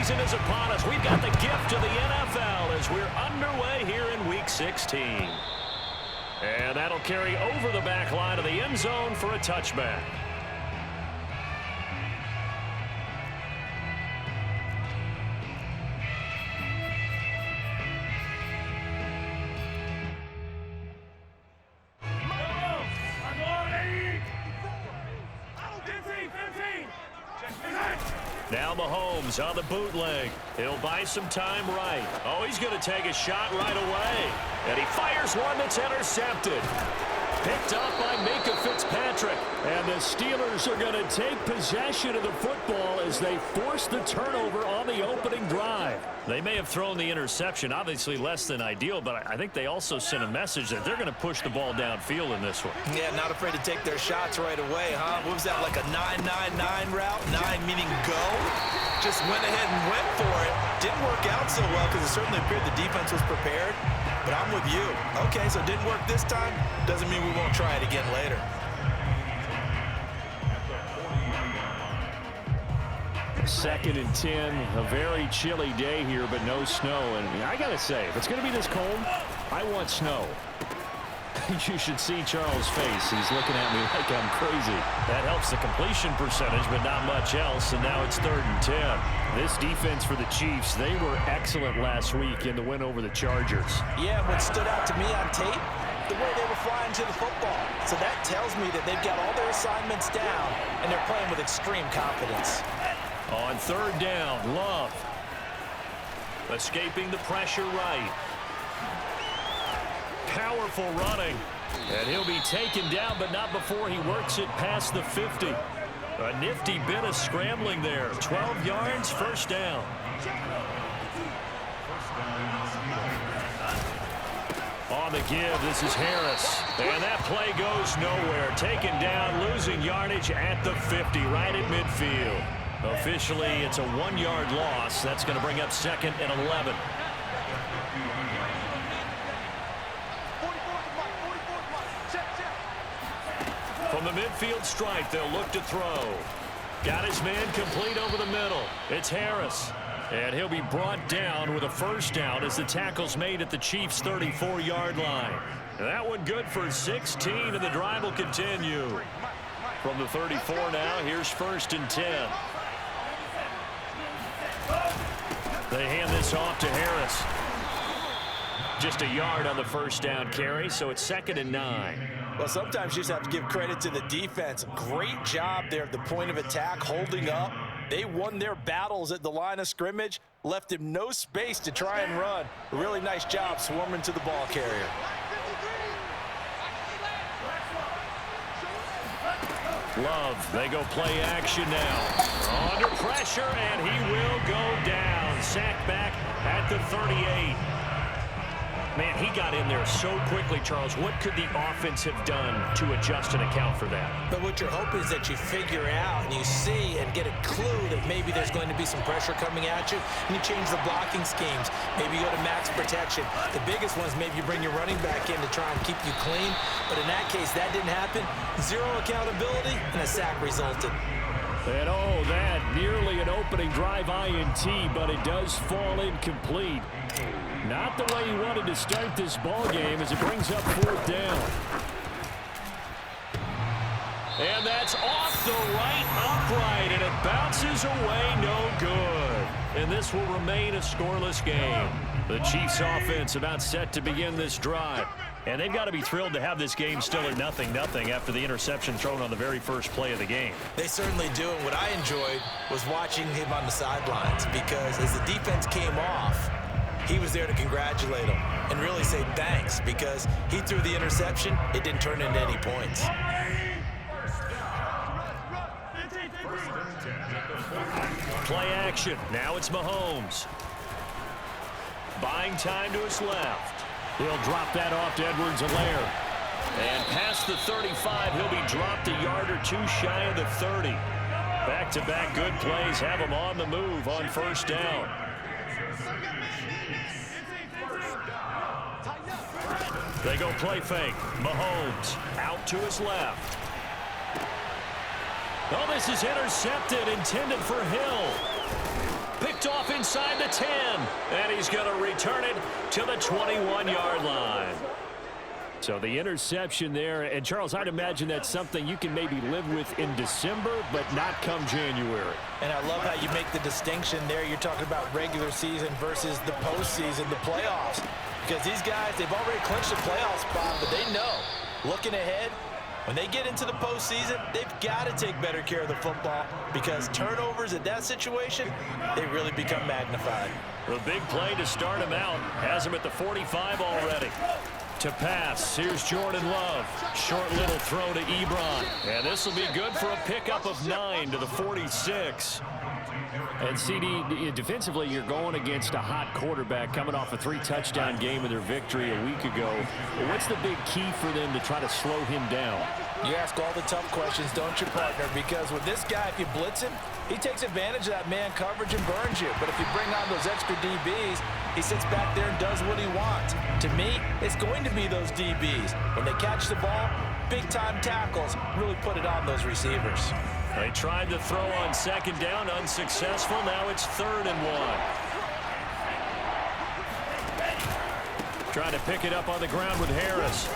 season is upon us. We've got the gift of the NFL as we're underway here in Week 16. And that'll carry over the back line of the end zone for a touchback. Now Mahomes on the bootleg. He'll buy some time right. Oh, he's going to take a shot right away. And he fires one that's intercepted. Picked up by Minkah Fitzpatrick. And the Steelers are going to take possession of the football as they force the turnover on the opening drive. They may have thrown the interception, obviously less than ideal, but I think they also sent a message that they're going to push the ball downfield in this one. Yeah, not afraid to take their shots right away, huh? What was that, like a 9-9-9 route? 9 meaning go? Just went ahead and went for it. Didn't work out so well because it certainly appeared the defense was prepared. But I'm with you. Okay, so it didn't work this time. Doesn't mean we won't try it again later. Second and 10, a very chilly day here, but no snow. And I got to say, if it's going to be this cold, I want snow. You should see Charles' face. He's looking at me like I'm crazy. That helps the completion percentage, but not much else. And now it's 3rd and 10. This defense for the Chiefs, they were excellent last week in the win over the Chargers. Yeah, what stood out to me on tape, the way they were flying to the football. So that tells me that they've got all their assignments down, and they're playing with extreme confidence. On 3rd down, Love. Escaping the pressure right. Powerful running. And he'll be taken down, but not before he works it past the 50. A nifty bit of scrambling there. 12 yards, 1st down. On the give, this is Harris. And that play goes nowhere. Taken down, losing yardage at the 50, right at midfield. Officially, it's a 1-yard loss. That's going to bring up 2nd and 11. From the midfield stripe, they'll look to throw. Got his man complete over the middle. It's Harris. And he'll be brought down with a 1st down as the tackle's made at the Chiefs' 34-yard line. That one good for 16, and the drive will continue. From the 34 now, here's 1st and 10. They hand this off to Harris. Just a yard on the 1st down carry, so it's 2nd and 9. Well, sometimes you just have to give credit to the defense. Great job there at the point of attack, holding up. They won their battles at the line of scrimmage, left him no space to try and run. A really nice job swarming to the ball carrier. Love, they go play action now. Under pressure, and he will go down. Sacked back at the 38. Man, he got in there so quickly, Charles. What could the offense have done to adjust and account for that? But what you're hoping is that you figure out and you see and get a clue that maybe there's going to be some pressure coming at you, and you change the blocking schemes. Maybe you go to max protection. The biggest ones, maybe you bring your running back in to try and keep you clean. But in that case, that didn't happen. Zero accountability, and a sack resulted. And oh, that nearly an opening drive INT, but it does fall incomplete. Not the way he wanted to start this ball game as it brings up 4th down. And that's off the right upright, and it bounces away, no good. And this will remain a scoreless game. The Chiefs offense about set to begin this drive. And they've got to be thrilled to have this game still at 0-0 after the interception thrown on the very first play of the game. They certainly do, and what I enjoyed was watching him on the sidelines, because as the defense came off, he was there to congratulate him and really say thanks, because he threw the interception. It didn't turn into any points. Play action. Now it's Mahomes. Buying time to his left. He'll drop that off to Edwards-Helaire. And past the 35, he'll be dropped a yard or two shy of the 30. Back-to-back good plays have him on the move on 1st down. They go play fake. Mahomes out to his left. Oh, this is intercepted, intended for Hill. Picked off inside the 10. And he's going to return it to the 21-yard line. So the interception there. And, Charles, I'd imagine that's something you can maybe live with in December, but not come January. And I love how you make the distinction there. You're talking about regular season versus the postseason, the playoffs. Because these guys, they've already clinched a playoff spot, but they know, looking ahead, when they get into the postseason, they've got to take better care of the football because turnovers in that situation, they really become magnified. The big play to start him out has him at the 45 already. To pass, here's Jordan Love. Short little throw to Ebron. And this will be good for a pickup of 9 to the 46. And, CD, defensively, you're going against a hot quarterback coming off a 3-touchdown game in their victory a week ago. What's the big key for them to try to slow him down? You ask all the tough questions, don't you, partner? Because with this guy, if you blitz him, he takes advantage of that man coverage and burns you. But if you bring on those extra DBs, he sits back there and does what he wants. To me, it's going to be those DBs. When they catch the ball, big-time tackles really put it on those receivers. They tried to throw on second down, unsuccessful. Now it's 3rd and 1. Trying to pick it up on the ground with Harris.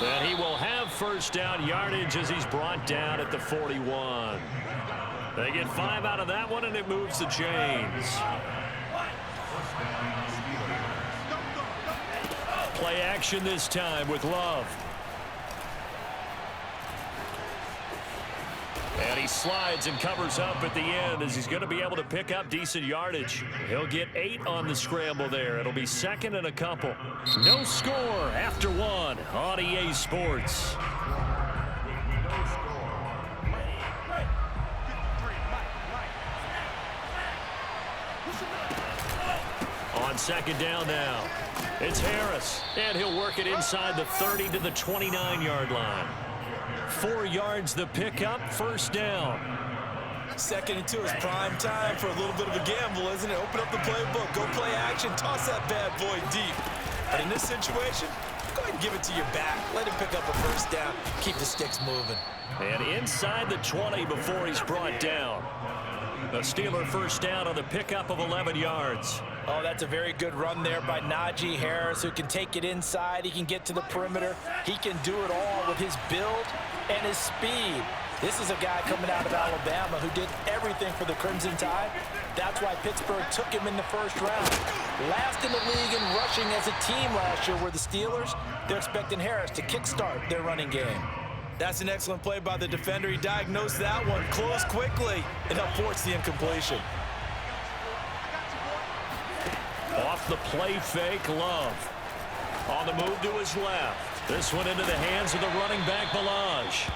And he will have first down yardage as he's brought down at the 41. They get 5 out of that one, and it moves the chains. Play action this time with Love. And he slides and covers up at the end as he's going to be able to pick up decent yardage. He'll get 8 on the scramble there. It'll be 2nd and a couple. No score after 1 on EA Sports. On second down now, it's Harris. And he'll work it inside the 30 to the 29-yard line. 4 yards the pickup, first down. 2nd and 2 is prime time for a little bit of a gamble, isn't it? Open up the playbook, go play action, toss that bad boy deep. And in this situation, go ahead and give it to your back. Let him pick up a first down, keep the sticks moving. And inside the 20 before he's brought down. The Steeler first down on the pickup of 11 yards. Oh, that's a very good run there by Najee Harris, who can take it inside. He can get to the perimeter. He can do it all with his build and his speed. This is a guy coming out of Alabama who did everything for the Crimson Tide. That's why Pittsburgh took him in the first round. Last in the league in rushing as a team last year were the Steelers. They're expecting Harris to kickstart their running game. That's an excellent play by the defender. He diagnosed that one, closed quickly, and forced the incompletion. Off the play fake, Love. On the move to his left. This one into the hands of the running back, Ballage.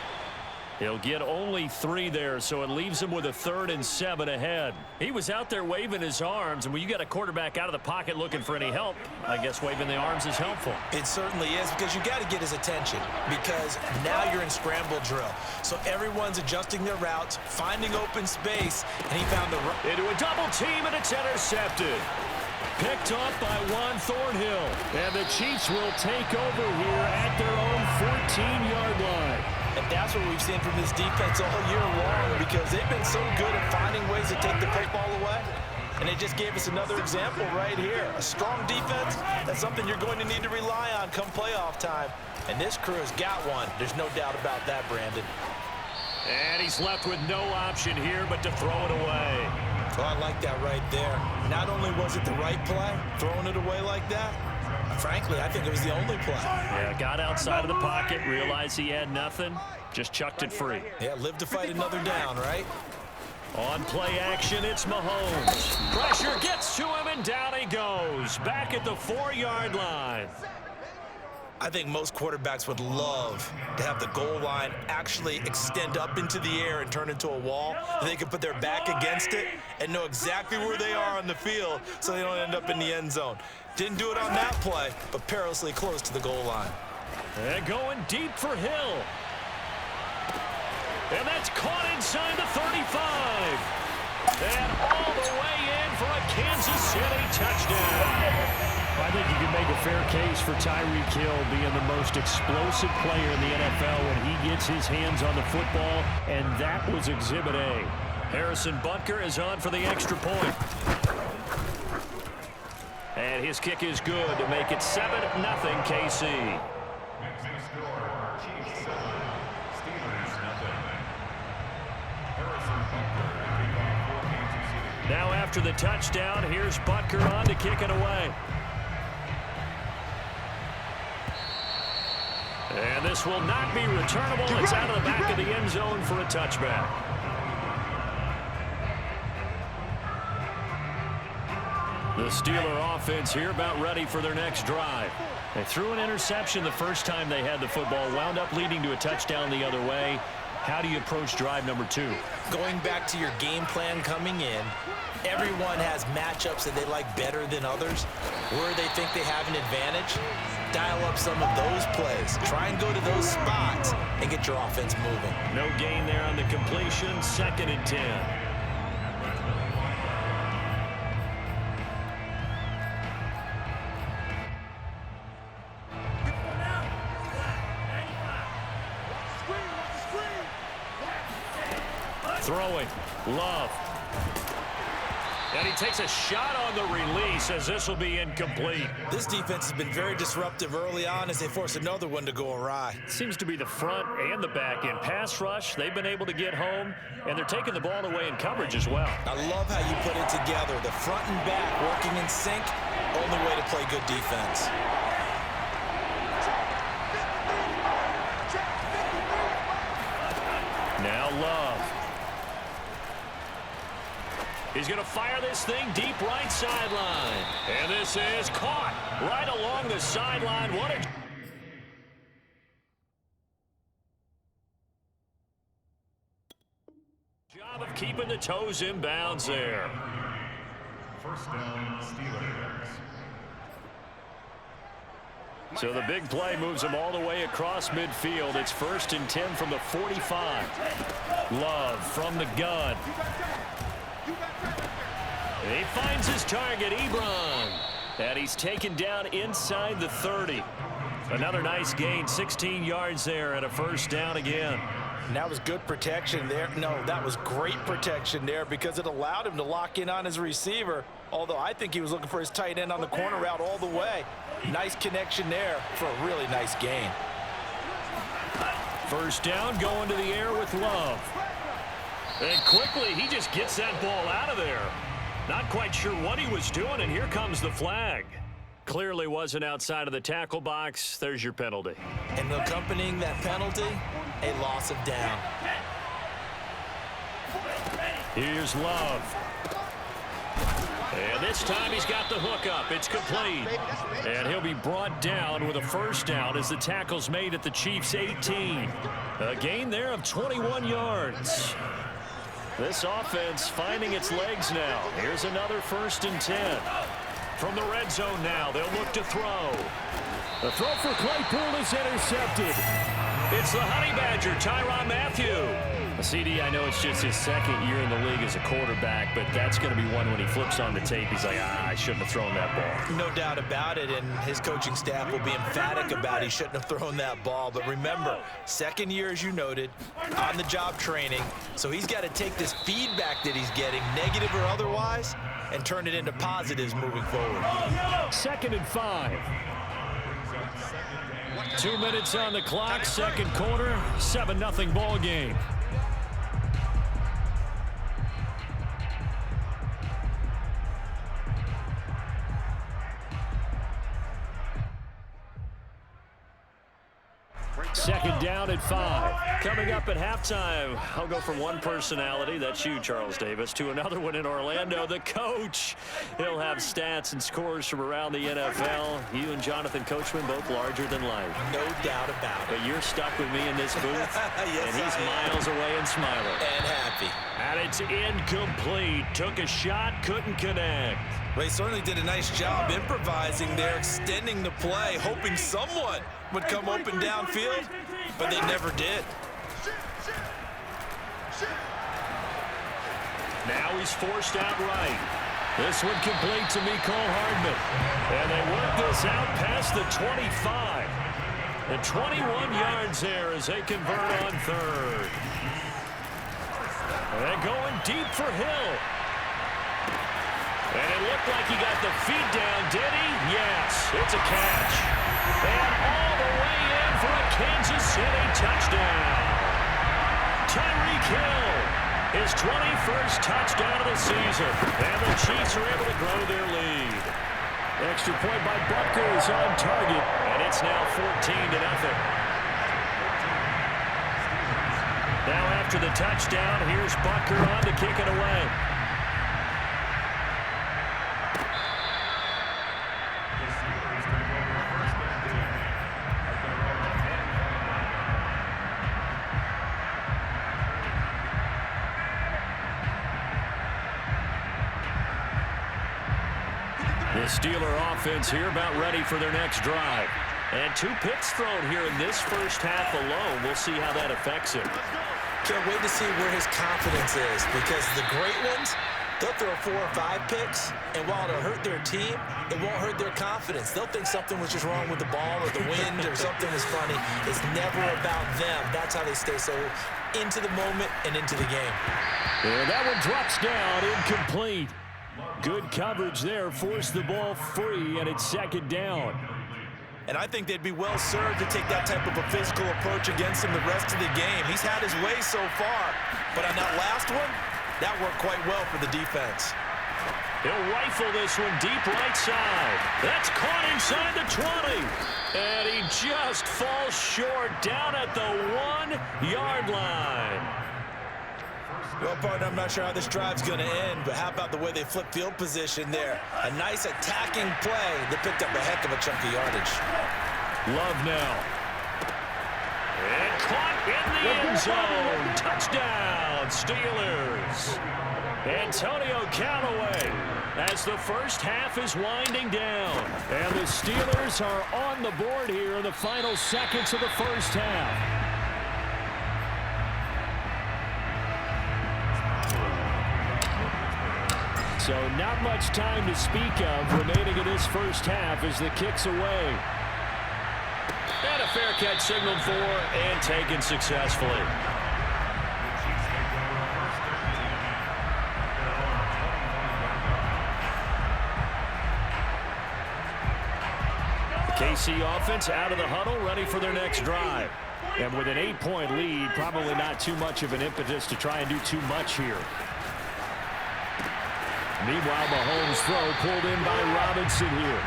He'll get only 3 there, so it leaves him with a 3rd and 7 ahead. He was out there waving his arms, and when you got a quarterback out of the pocket looking for any help, I guess waving the arms is helpful. It certainly is, because you got to get his attention, because now you're in scramble drill. So everyone's adjusting their routes, finding open space, and he found the into a double team, and it's intercepted. Picked off by Juan Thornhill. And the Chiefs will take over here at their own 14-yard line. And that's what we've seen from this defense all year long, because they've been so good at finding ways to take the football away. And they just gave us another example right here. A strong defense, that's something you're going to need to rely on come playoff time. And this crew has got one. There's no doubt about that, Brandon. And he's left with no option here but to throw it away. Oh, I like that right there. Not only was it the right play, throwing it away like that, frankly, I think it was the only play. Yeah, got outside of the pocket, realized he had nothing, just chucked it free. Yeah, live to fight another down, right? On play action, it's Mahomes. Pressure gets to him, and down he goes. Back at the 4-yard line. I think most quarterbacks would love to have the goal line actually extend up into the air and turn into a wall. They can put their back against it and know exactly where they are on the field so they don't end up in the end zone. Didn't do it on that play, but perilously close to the goal line. And going deep for Hill. And that's caught inside the 35. And all the way in for a Kansas City touchdown. I think you can make a fair case for Tyreek Hill being the most explosive player in the NFL when he gets his hands on the football, and that was Exhibit A. Harrison Butker is on for the extra point. And his kick is good to make it 7-0 KC. Now after the touchdown, here's Butker on to kick it away. And this will not be returnable. It's out of the back of the end zone for a touchback. The Steeler offense here about ready for their next drive. They threw an interception the first time they had the football, wound up leading to a touchdown the other way. How do you approach drive number 2? Going back to your game plan coming in, everyone has matchups that they like better than others. Where they think they have an advantage, dial up some of those plays. Try and go to those spots and get your offense moving. No gain there on the completion. 2nd and 10. Throwing. Love. And he takes a shot on the release as this will be incomplete. This defense has been very disruptive early on as they force another one to go awry. Seems to be the front and the back end. Pass rush, they've been able to get home, and they're taking the ball away in coverage as well. I love how you put it together. The front and back working in sync, only way to play good defense. Now Love. He's going to fire this thing deep right sideline. And this is caught right along the sideline. What a job of keeping the toes in bounds there. First down, Steelers. So the big play moves him all the way across midfield. It's 1st and 10 from the 45. Love from the gun. He finds his target, Ebron. And he's taken down inside the 30. Another nice gain, 16 yards there and a 1st down again. And that was good protection there. No, that was great protection there because it allowed him to lock in on his receiver. Although I think he was looking for his tight end on the corner route all the way. Nice connection there for a really nice gain. 1st down, going to the air with Love. And quickly, he just gets that ball out of there. Not quite sure what he was doing, and here comes the flag. Clearly wasn't outside of the tackle box. There's your penalty. And accompanying that penalty, a loss of down. Here's Love. And this time he's got the hook up. It's complete. And he'll be brought down with a 1st down as the tackle's made at the Chiefs' 18. A gain there of 21 yards. This offense finding its legs now. Here's another 1st and 10. From the red zone now, they'll look to throw. The throw for Claypool is intercepted. It's the Honey Badger, Tyrann Mathieu. CD, I know it's just his 2nd year in the league as a quarterback, but that's going to be one when he flips on the tape. He's like, I shouldn't have thrown that ball. No doubt about it, and his coaching staff will be emphatic about he shouldn't have thrown that ball. But remember, 2nd year, as you noted, on-the-job training, so he's got to take this feedback that he's getting, negative or otherwise, and turn it into positives moving forward. 2nd and 5. 2 minutes on the clock, 2nd quarter, 7-0 ball game. Second down at 5. Coming up at halftime, I'll go from one personality, that's you, Charles Davis, to another one in Orlando, the coach. He'll have stats and scores from around the NFL. You and Jonathan Coachman, both larger than life. No doubt about it. But you're stuck with me in this booth, yes, and he's miles away and smiling. And happy. And it's incomplete. Took a shot, couldn't connect. Well, he certainly did a nice job improvising there, extending the play, hoping someone would come open downfield, but they never did. Now he's forced out right. This one complete to Mecole Hardman. And they work this out past the 25. The 21 yards there as they convert on 3rd. And they're going deep for Hill. And it looked looked like he got the feet down, did he? Yes, it's a catch. And all the way in for a Kansas City touchdown. Tyreek Hill, his 21st touchdown of the season. And the Chiefs are able to grow their lead. Extra point by Butker is on target, and it's now 14-0. Now after the touchdown, here's Butker on to kick it away. The Steeler offense here about ready for their next drive. And 2 picks thrown here in this first half alone. We'll see how that affects him. Can't wait to see where his confidence is, because the great ones, they'll throw 4 or 5 picks, and while it'll hurt their team, it won't hurt their confidence. They'll think something was just wrong with the ball or the wind or something was funny. It's never about them. That's how they stay so into the moment and into the game. And that one drops down, incomplete. Good coverage there, forced the ball free, and it's 2nd down. And I think they'd be well served to take that type of a physical approach against him the rest of the game. He's had his way so far, but on that last one, that worked quite well for the defense. He'll rifle this one deep right side. That's caught inside the 20. And he just falls short down at the 1-yard line. Well, partner, I'm not sure how this drive's going to end, but how about the way they flip field position there? A nice attacking play that picked up a heck of a chunk of yardage. Love now. And caught in the end zone. Touchdown, Steelers. Antonio Callaway as the first half is winding down. And the Steelers are on the board here in the final seconds of the first half. So not much time to speak of remaining in this first half as the kick's away. And a fair catch signaled for and taken successfully. KC offense out of the huddle, ready for their next drive. And with an 8-point lead, probably not too much of an impetus to try and do too much here. Meanwhile, Mahomes' throw pulled in by Robinson here.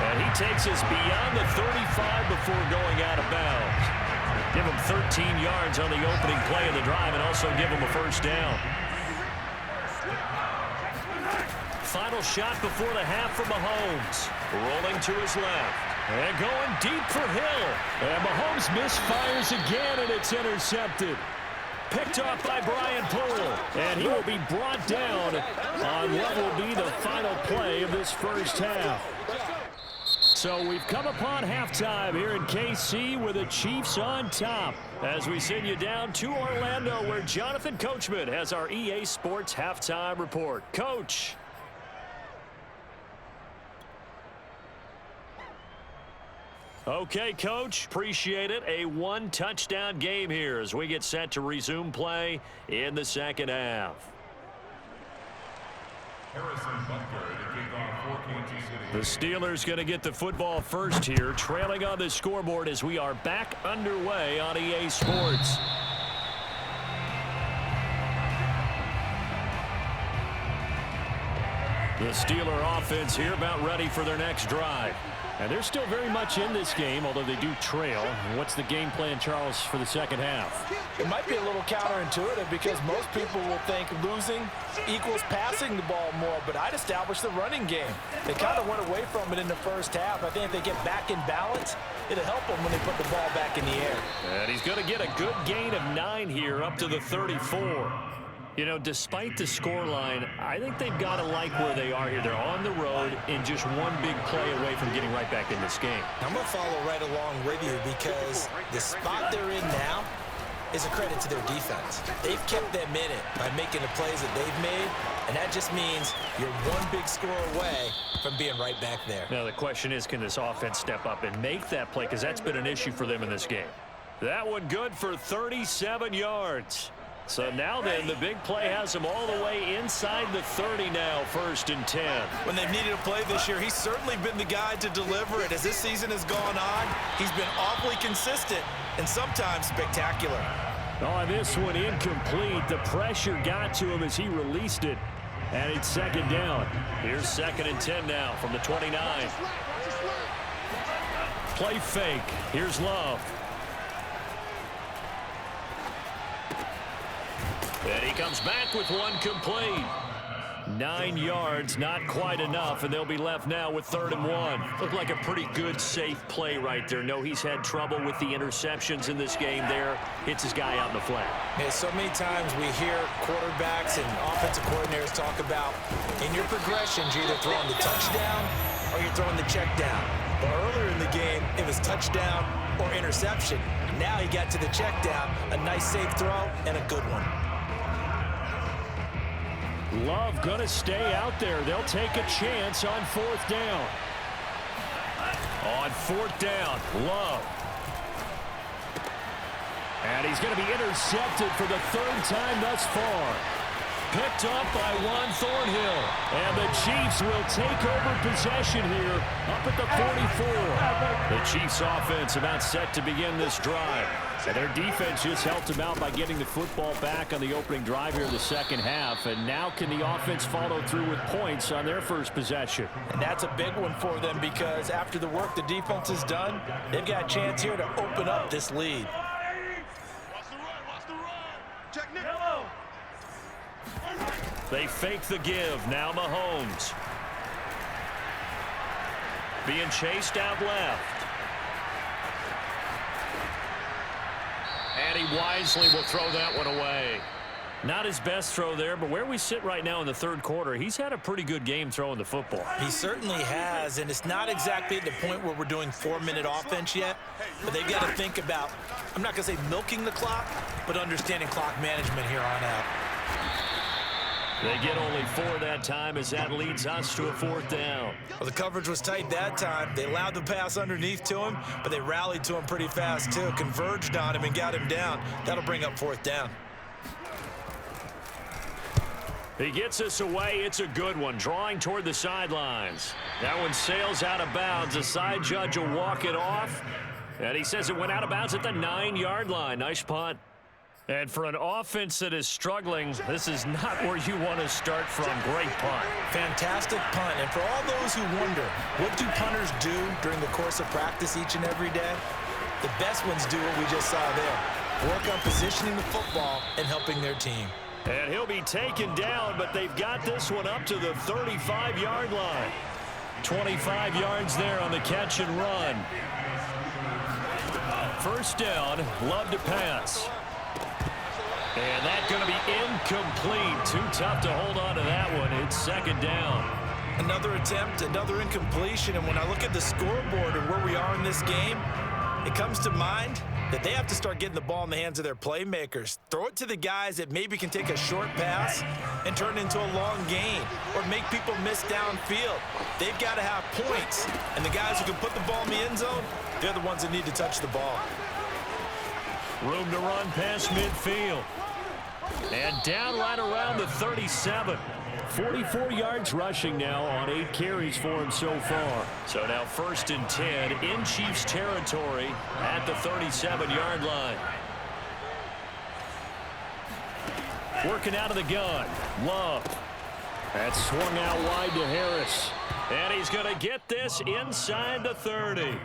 And he takes us beyond the 35 before going out of bounds. Give him 13 yards on the opening play of the drive and also give him a first down. Final shot before the half for Mahomes. Rolling to his left. And going deep for Hill. And Mahomes misfires again, and it's intercepted. Picked off by Brian Poole, and he will be brought down on what will be the final play of this first half. So we've come upon halftime here in KC with the Chiefs on top as we send you down to Orlando where Jonathan Coachman has our EA Sports halftime report. Coach. Okay, Coach, appreciate it. A 1-touchdown game here as we get set to resume play in the second half. Harrison Butker to kick off for Kansas City. The Steelers going to get the football first here, trailing on the scoreboard as we are back underway on EA Sports. The Steeler offense here about ready for their next drive. And they're still very much in this game, although they do trail. What's the game plan, Charles, for the second half? It might be a little counterintuitive because most people will think losing equals passing the ball more, but I'd establish the running game. They kind of went away from it in the first half. I think if they get back in balance, it'll help them when they put the ball back in the air. And he's going to get a good gain of 9 here up to the 34. You know, despite the scoreline, I think they've got to like where they are here. They're on the road and just one big play away from getting right back in this game. I'm going to follow right along with you because the spot they're in now is a credit to their defense. They've kept them in it by making the plays that they've made, and that just means you're one big score away from being right back there. Now, the question is, can this offense step up and make that play? Because that's been an issue for them in this game. That one good for 37 yards. So now then, the big play has him all the way inside the 30 now, 1st and 10. When they've needed a play this year, he's certainly been the guy to deliver it. As this season has gone on, he's been awfully consistent and sometimes spectacular. On this one, incomplete. The pressure got to him as he released it. And it's 2nd down. Here's 2nd and 10 now from the 29. Play fake. Here's Love. And he comes back with one complete. 9 yards, not quite enough, and they'll be left now with 3rd and 1. Looked like a pretty good, safe play right there. No, he's had trouble with the interceptions in this game there. Hits his guy out in the flat. Yeah, so many times we hear quarterbacks and offensive coordinators talk about in your progressions, you're either throwing the touchdown or you're throwing the check down. But earlier in the game, it was touchdown or interception. Now he got to the check down, a nice safe throw, and a good one. Love going to stay out there. They'll take a chance on 4th down. On 4th down, Love. And he's going to be intercepted for the 3rd time thus far. Picked up by Juan Thornhill. And the Chiefs will take over possession here up at the 44. The Chiefs offense about set to begin this drive. And their defense just helped them out by getting the football back on the opening drive here in the 2nd half. And now can the offense follow through with points on their first possession? And that's a big one for them because after the work the defense has done, they've got a chance here to open up this lead. Check Nick. They fake the give. Now Mahomes. Being chased out left. And he wisely will throw that one away. Not his best throw there, but where we sit right now in the 3rd quarter, he's had a pretty good game throwing the football. He certainly has, and it's not exactly at the point where we're doing 4-minute offense yet, but they've got to think about, I'm not going to say milking the clock, but understanding clock management here on out. They get only 4 that time as that leads us to a 4th down. Well, the coverage was tight that time. They allowed the pass underneath to him, but they rallied to him pretty fast too, converged on him and got him down. That'll bring up 4th down. He gets us away. It's a good one, drawing toward the sidelines. That one sails out of bounds. The side judge will walk it off, and he says it went out of bounds at the 9-yard line. Nice punt. And for an offense that is struggling, this is not where you want to start from. Great punt. Fantastic punt. And for all those who wonder, what do punters do during the course of practice each and every day? The best ones do what we just saw there. Work on positioning the football and helping their team. And he'll be taken down, but they've got this one up to the 35-yard line. 25 yards there on the catch and run. 1st down, Love to pass. And that's going to be incomplete. Too tough to hold on to that one. It's 2nd down. Another attempt, another incompletion. And when I look at the scoreboard and where we are in this game, it comes to mind that they have to start getting the ball in the hands of their playmakers. Throw it to the guys that maybe can take a short pass and turn it into a long gain or make people miss downfield. They've got to have points. And the guys who can put the ball in the end zone, they're the ones that need to touch the ball. Room to run past midfield. And down right around the 37. 44 yards rushing now on 8 carries for him so far. So now 1st and 10 in Chiefs territory at the 37-yard line. Working out of the gun. Love. That's swung out wide to Harris. And he's going to get this inside the 30.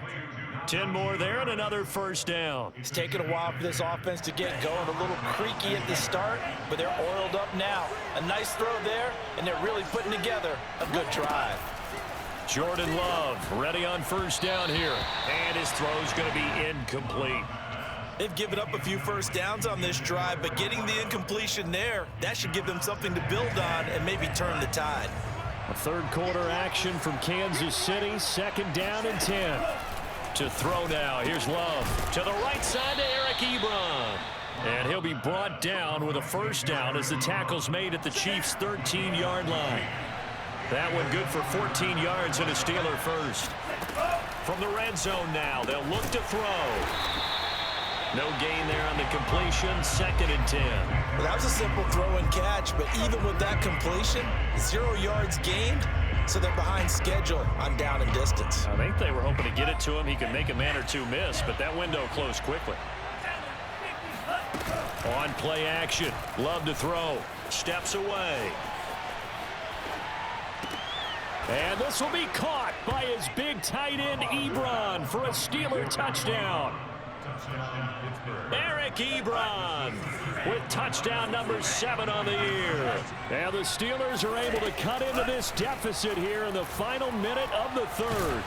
10 more there and another 1st down. It's taken a while for this offense to get going. A little creaky at the start, but they're oiled up now. A nice throw there, and they're really putting together a good drive. Jordan Love ready on 1st down here. And his throw's going to be incomplete. They've given up a few 1st downs on this drive, but getting the incompletion there, that should give them something to build on and maybe turn the tide. A 3rd quarter action from Kansas City. 2nd down and 10. To throw now. Here's Love. To the right side to Eric Ebron. And he'll be brought down with a 1st down as the tackle's made at the Chiefs' 13-yard line. That one good for 14 yards and a Steeler first. From the red zone now, they'll look to throw. No gain there on the completion. 2nd and 10. Well, that was a simple throw and catch, but even with that completion, 0 yards gained, so they're behind schedule on down and distance. I think they were hoping to get it to him. He could make a man or two miss, but that window closed quickly. On play action. Love to throw. Steps away. And this will be caught by his big tight end, Ebron, for a Steeler touchdown. Eric Ebron with touchdown number 7 on the year. And the Steelers are able to cut into this deficit here in the final minute of the 3rd.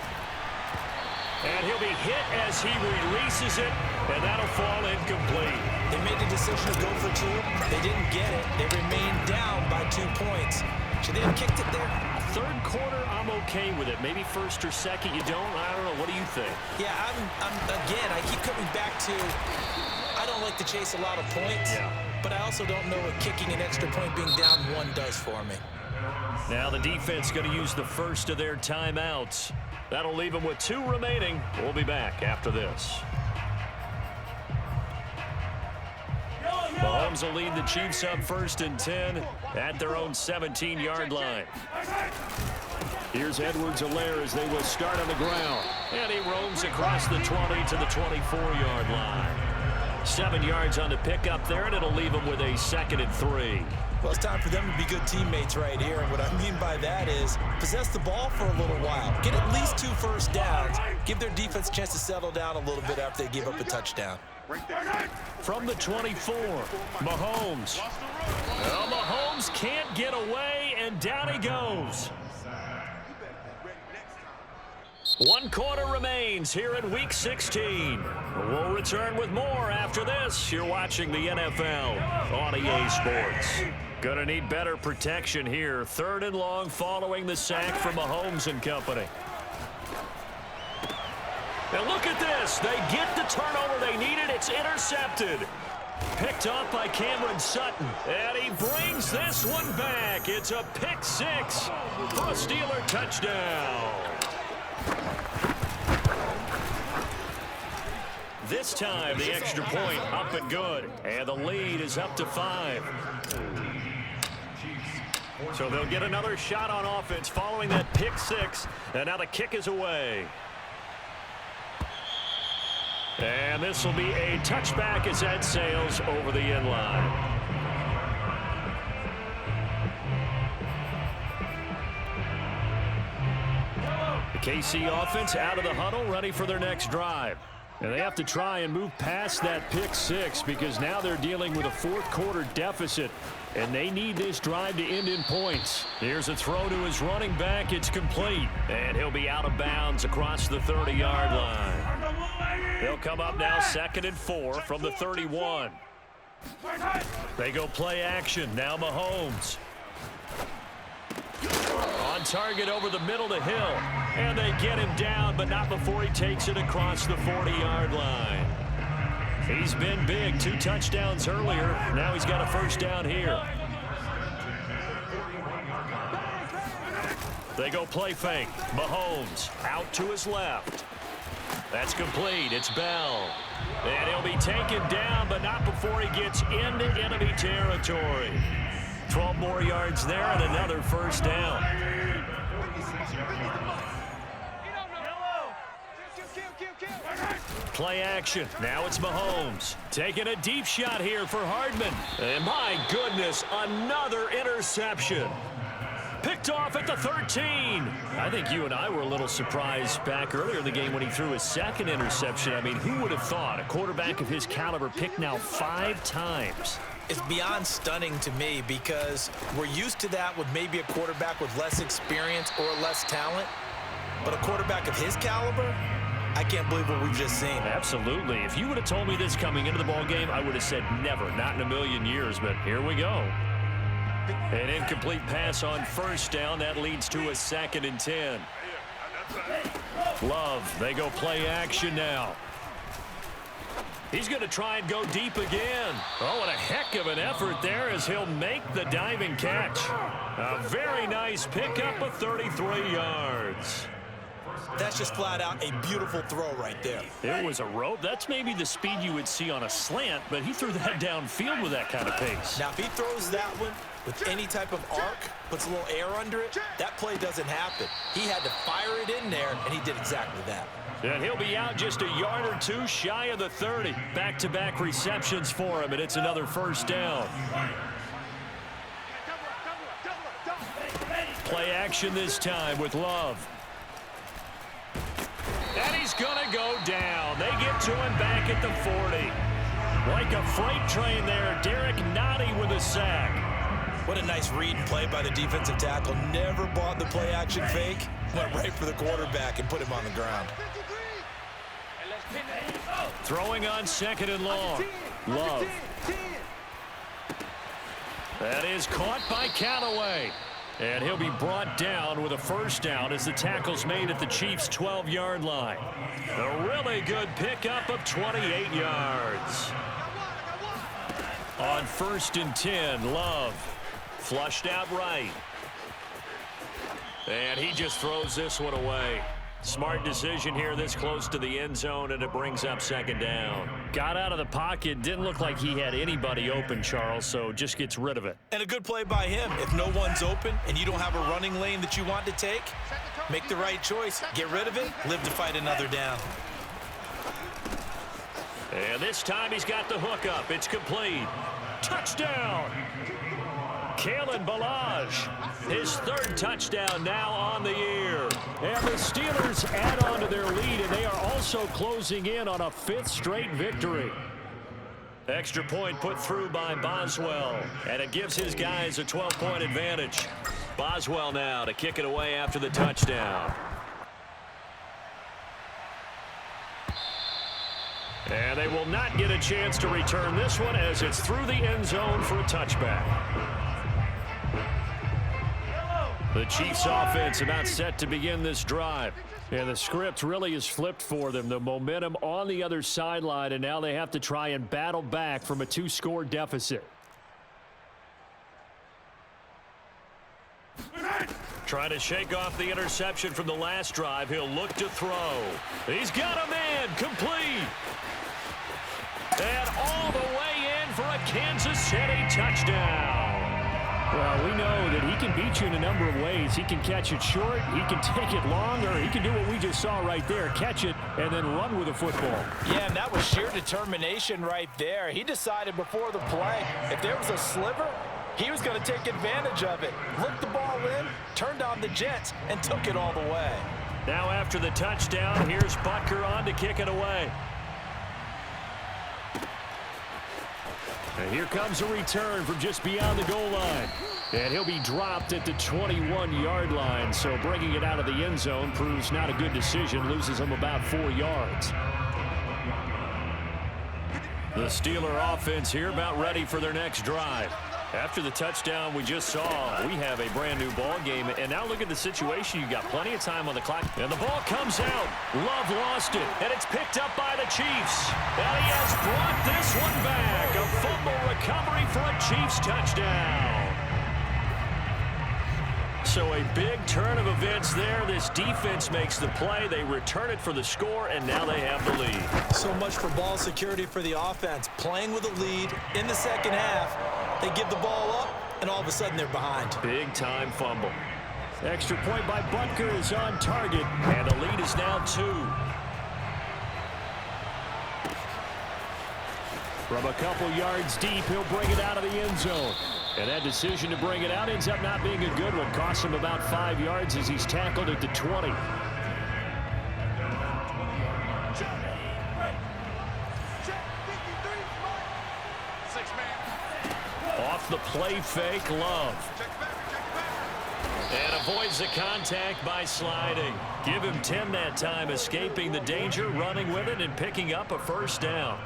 And he'll be hit as he releases it, and that'll fall incomplete. They made the decision to go for 2. They didn't get it. They remained down by 2 points. Should they have kicked it there? 3rd quarter, I'm okay with it. Maybe 1st or 2nd, you don't. I don't know. What do you think? Yeah, again, I keep coming back to I don't like to chase a lot of points, but I also don't know what kicking an extra point being down 1 does for me. Now the defense going to use the first of their timeouts. That'll leave them with 2 remaining. We'll be back after this. Mahomes will lead the Chiefs up 1st and 10 at their own 17-yard line. Here's Edwards-Helaire as they will start on the ground. And he roams across the 20 to the 24-yard line. 7 yards on the pickup there, and it'll leave them with a 2nd and 3. Well, it's time for them to be good teammates right here. And what I mean by that is possess the ball for a little while. Get at least 2 first downs. Give their defense a chance to settle down a little bit after they give up a touchdown. From the 24, Mahomes. Well, Mahomes can't get away, and down he goes. 1 quarter remains here in Week 16. We'll return with more after this. You're watching the NFL on EA Sports. Gonna need better protection here. 3rd and long following the sack from Mahomes and company. And look at this. They get the turnover they needed. It's intercepted. Picked off by Cameron Sutton. And he brings this one back. It's a pick 6 for a Steeler touchdown. This time, the extra point up and good. And the lead is up to 5. So they'll get another shot on offense following that pick 6. And now the kick is away. And this will be a touchback as that sails over the end line. The KC offense out of the huddle, ready for their next drive. And they have to try and move past that pick 6 because now they're dealing with a 4th quarter deficit. And they need this drive to end in points. Here's a throw to his running back. It's complete. And he'll be out of bounds across the 30-yard line. They'll come up now 2nd and 4 from the 31. They go play action. Now Mahomes. On target over the middle to Hill. And they get him down, but not before he takes it across the 40-yard line. He's been big. 2 touchdowns earlier. Now he's got a first down here. They go play fake. Mahomes out to his left. That's complete. It's Bell. And he'll be taken down, but not before he gets into enemy territory. 12 more yards there and another first down. Play action. Now it's Mahomes. Taking a deep shot here for Hardman. And my goodness, another interception. Picked off at the 13. I think you and I were a little surprised back earlier in the game when he threw his 2nd interception. I mean, who would have thought a quarterback of his caliber picked now 5 times? It's beyond stunning to me because we're used to that with maybe a quarterback with less experience or less talent. But a quarterback of his caliber, I can't believe what we've just seen. Absolutely. If you would have told me this coming into the ballgame, I would have said never, not in a million years. But here we go. An incomplete pass on first down. That leads to a 2nd and 10. Love, they go play action now. He's going to try and go deep again. Oh, what a heck of an effort there as he'll make the diving catch. A very nice pickup of 33 yards. That's just flat out a beautiful throw right there. It was a rope. That's maybe the speed you would see on a slant, but he threw that downfield with that kind of pace. Now, if he throws that one with any type of arc, puts a little air under it, that play doesn't happen. He had to fire it in there, and he did exactly that. And he'll be out just a yard or two shy of the 30. Back-to-back receptions for him, and it's another first down. Play action this time with Love. And he's going to go down. They get to him back at the 40. Like a freight train there, Derek Nottie with a sack. What a nice read and play by the defensive tackle. Never bought the play-action fake. Went right for the quarterback and put him on the ground. Throwing on second and long. Love. That is caught by Callaway. And he'll be brought down with a first down as the tackle's made at the Chiefs' 12-yard line. A really good pickup of 28 yards. On 1st and 10, Love. Flushed out right. And he just throws this one away. Smart decision here this close to the end zone, and it brings up second down. Got out of the pocket. Didn't look like he had anybody open, Charles, so just gets rid of it. And a good play by him. If no one's open and you don't have a running lane that you want to take, make the right choice. Get rid of it. Live to fight another down. And this time he's got the hook up. It's complete. Touchdown! Kalen Ballage, his 3rd touchdown now on the year. And the Steelers add on to their lead, and they are also closing in on a 5th straight victory. Extra point put through by Boswell, and it gives his guys a 12-point advantage. Boswell now to kick it away after the touchdown. And they will not get a chance to return this one as it's through the end zone for a touchback. The Chiefs offense about set to begin this drive. And the script really is flipped for them. The momentum on the other sideline, and now they have to try and battle back from a 2-score deficit. Trying to shake off the interception from the last drive. He'll look to throw. He's got a man complete. And all the way in for a Kansas City touchdown. Well, we know that he can beat you in a number of ways. He can catch it short, he can take it long, or he can do what we just saw right there, catch it and then run with the football. Yeah, and that was sheer determination right there. He decided before the play, if there was a sliver, he was going to take advantage of it. Looked the ball in, turned on the jets, and took it all the way. Now after the touchdown, here's Butker on to kick it away. And here comes a return from just beyond the goal line. And he'll be dropped at the 21-yard line. So bringing it out of the end zone proves not a good decision. Loses him about 4 yards. The Steeler offense here about ready for their next drive. After the touchdown we just saw, we have a brand new ball game. And now look at the situation. You've got plenty of time on the clock. And the ball comes out. Love lost it. And it's picked up by the Chiefs. And he has brought this one back. A fumble recovery for a Chiefs touchdown. So a big turn of events there. This defense makes the play. They return it for the score, and now they have the lead. So much for ball security for the offense. Playing with a lead in the second half. They give the ball up, and all of a sudden they're behind. Big-time fumble. Extra point by Butker is on target, and the lead is now 2. From a couple yards deep, he'll bring it out of the end zone. And that decision to bring it out ends up not being a good one. Costs him about 5 yards as he's tackled at the 20. Off the play fake, Love. And avoids the contact by sliding. Give him 10 that time, escaping the danger, running with it, and picking up a first down.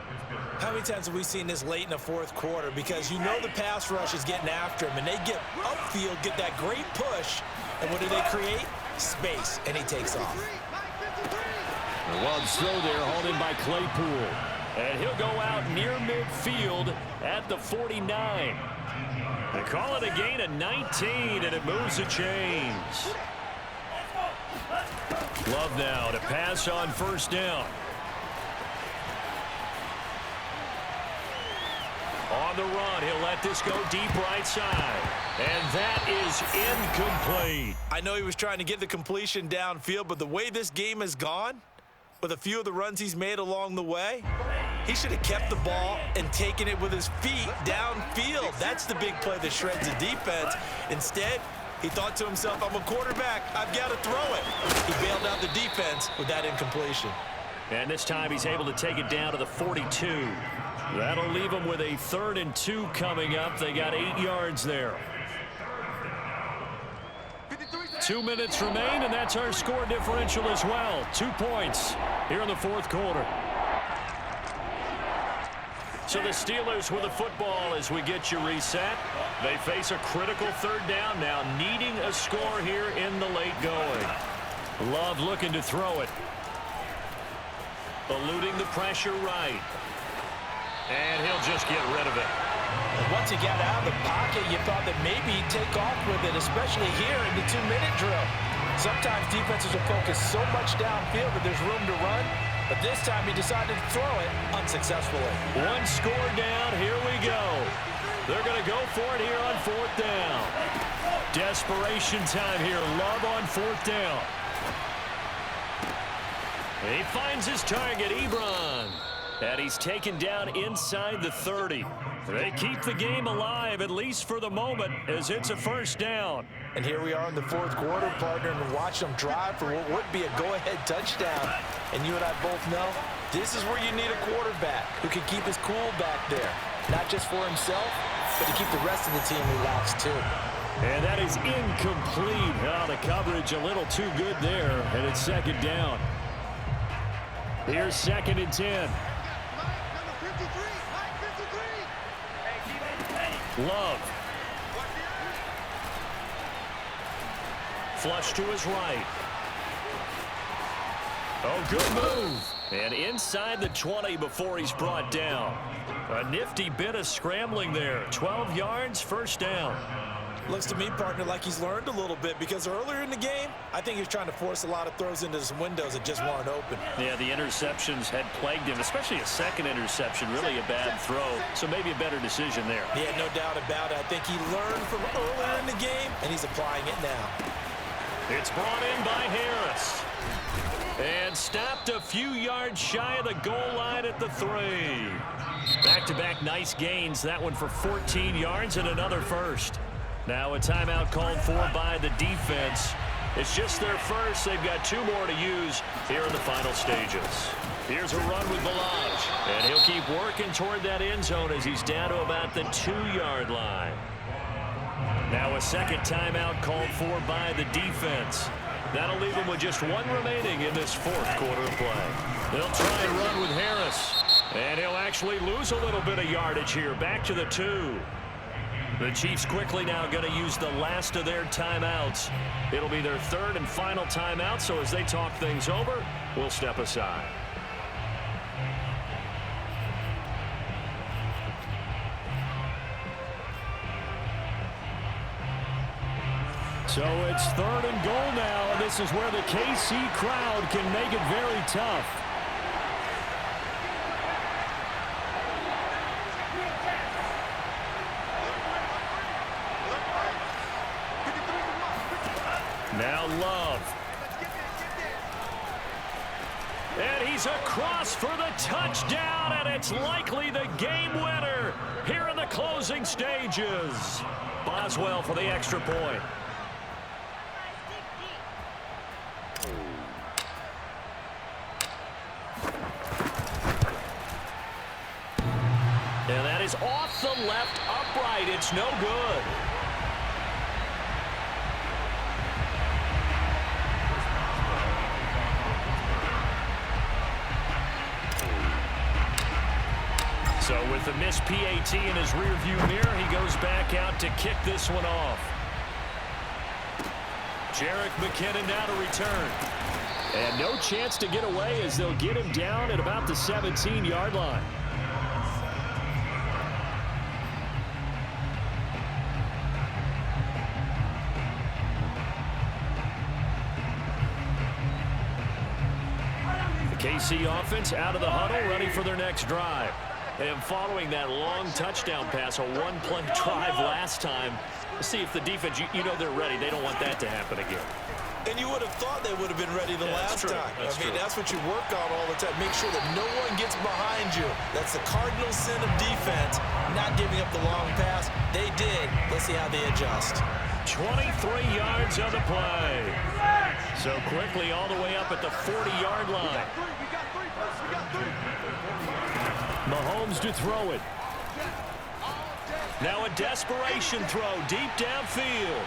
How many times have we seen this late in the fourth quarter? Because you know the pass rush is getting after him, and they get upfield, get that great push, and what do they create? Space, and he takes off. Love's throw there, hauled in by Claypool. And he'll go out near midfield at the 49. They call it a gain of 19, and it moves the chains. Love now to pass on first down. On the run, he'll let this go deep right side. And that is incomplete. I know he was trying to get the completion downfield, but the way this game has gone, with a few of the runs he's made along the way, he should have kept the ball and taken it with his feet downfield. That's the big play that shreds the defense. Instead, he thought to himself, I'm a quarterback, I've got to throw it. He bailed out the defense with that incompletion. And this time he's able to take it down to the 42. That'll leave him with a 3rd and 2 coming up. They got 8 yards there. 2 minutes remain, and that's our score differential as well. 2 points here in the 4th quarter. So the Steelers with the football as we get you reset. They face a critical 3rd down now, needing a score here in the late going. Love looking to throw it. Eluding the pressure right. And he'll just get rid of it. Once he got out of the pocket, you thought that maybe he'd take off with it, especially here in the 2-minute drill. Sometimes defenses will focus so much downfield that there's room to run, but this time he decided to throw it unsuccessfully. 1 score down, here we go. They're going to go for it here on 4th down. Desperation time here, Love on 4th down. He finds his target, Ebron. And he's taken down inside the 30. They keep the game alive, at least for the moment, as it's a 1st down. And here we are in the 4th quarter, partner, and watch them drive for what would be a go-ahead touchdown. And you and I both know this is where you need a quarterback who can keep his cool back there, not just for himself, but to keep the rest of the team relaxed too. And that is incomplete. Oh, the coverage a little too good there, and it's 2nd down. Here's 2nd and 10. Love. Flush to his right. Oh, good move. And inside the 20 before he's brought down. A nifty bit of scrambling there. 12 yards, 1st down. Looks to me, partner, like he's learned a little bit, because earlier in the game, I think he was trying to force a lot of throws into some windows that just weren't open. Yeah, the interceptions had plagued him, especially a 2nd interception, really a bad throw. So maybe a better decision there. Yeah, no doubt about it. I think he learned from earlier in the game, and he's applying it now. It's brought in by Harris. And stopped a few yards shy of the goal line at the 3. Back-to-back nice gains. That one for 14 yards and another 1st. Now a timeout called for by the defense. It's just their 1st. They've got 2 more to use here in the final stages. Here's a run with Ballage. And he'll keep working toward that end zone as he's down to about the 2-yard line. Now a 2nd timeout called for by the defense. That'll leave him with just 1 remaining in this 4th quarter of play. They'll try and run with Harris. And he'll actually lose a little bit of yardage here. Back to the 2. The Chiefs quickly now going to use the last of their timeouts. It'll be their 3rd and final timeout, so as they talk things over, we'll step aside. So it's 3rd and goal now, and this is where the KC crowd can make it very tough. Now Love. And he's across for the touchdown, and it's likely the game winner here in the closing stages. Boswell for the extra point. And that is off the left upright. It's no good. So with the missed PAT in his rearview mirror, he goes back out to kick this one off. Jerick McKinnon now to return. And no chance to get away as they'll get him down at about the 17-yard line. KC offense out of the huddle, ready for their next drive. And following that long touchdown pass, a one-play drive last time, see if the defense, you know they're ready. They don't want that to happen again. And you would have thought they would have been ready the last time. That's what you work on all the time. Make sure that no one gets behind you. That's the cardinal sin of defense, not giving up the long pass. They did. Let's see how they adjust. 23 yards on the play. So quickly all the way up at the 40-yard line. Mahomes to throw it. Now a desperation throw deep downfield.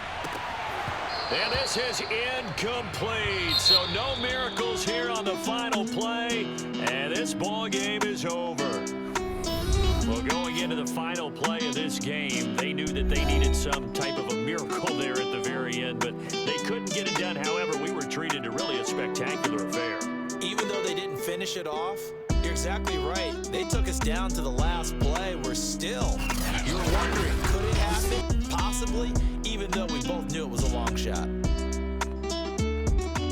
And this is incomplete. So no miracles here on the final play. And this ball game is over. Well, going into the final play of this game, they knew that they needed some type of a miracle there at the very end, but they couldn't get it done. However, we were treated to really a spectacular affair. Even though they didn't finish it off, you're exactly right. They took us down to the last play. We're still, you're wondering, could it happen? Possibly, even though we both knew it was a long shot.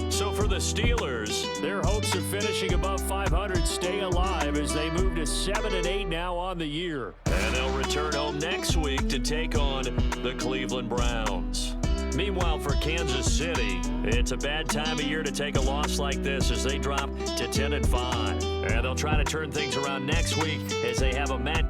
So for the Steelers, their hopes of finishing above 500 stay alive as they move to 7-8 now on the year. And they'll return home next week to take on the Cleveland Browns. Meanwhile, for Kansas City, it's a bad time of year to take a loss like this as they drop to 10-5. And they'll try to turn things around next week as they have a match.